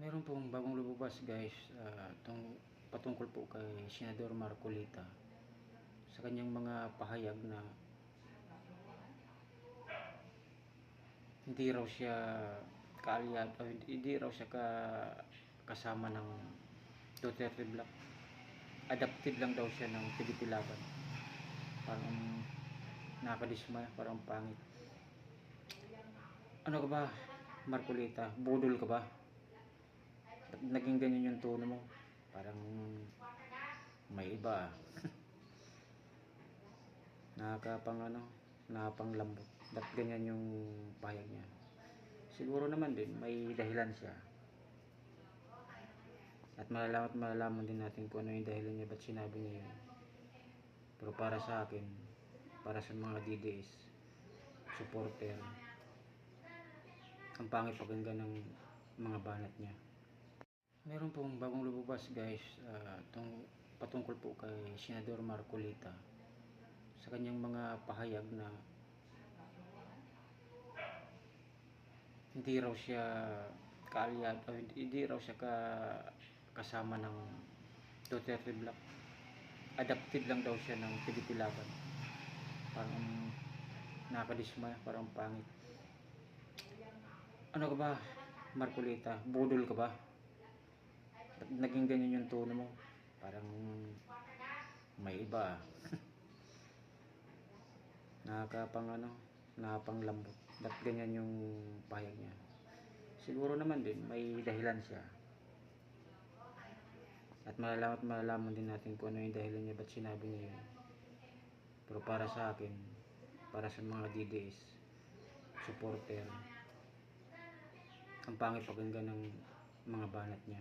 Meron pong bagong lumabas guys, patungkol po kay Senador Marcolita sa kanyang mga pahayag na hindi raw siya kaalyado o hindi raw siya kasama ng Duterte Block. Adapted lang daw siya ng PDP Laban. Parang nakadismaya, parang pangit. Ano ka ba, Marcolita? Budol ka ba? Naging ganyan yung tono mo, parang may iba. Nakakapanglambot. Ba't ganyan yung pahayag niya? Siguro naman din may dahilan siya, at malalaman din natin kung ano yung dahilan niya, ba't sinabi niya yun. Pero para sa akin, para sa mga DDS supporter, ang pangit pakinggan ng mga banat niya. Meron pong bagong lumabas guys, patungkol po kay Senador Marcolita sa kanyang mga pahayag na hindi raw siya kaalyado o hindi raw siya kasama ng Duterte Block. Adapted lang daw siya ng PDP Laban. Parang nakadismaya, parang pangit. Ano ka ba, Marcolita? Budol ka ba? Naging ganyan yung tono mo, parang may iba. Nakapanglambot. Ba't ganyan yung pahayag niya? Siguro naman din may dahilan siya, at malalaman din natin kung ano yung dahilan niya, ba't sinabi niya yun. Pero para sa akin, para sa mga DDS supporter, ang pangit pakinggan ng mga banat niya.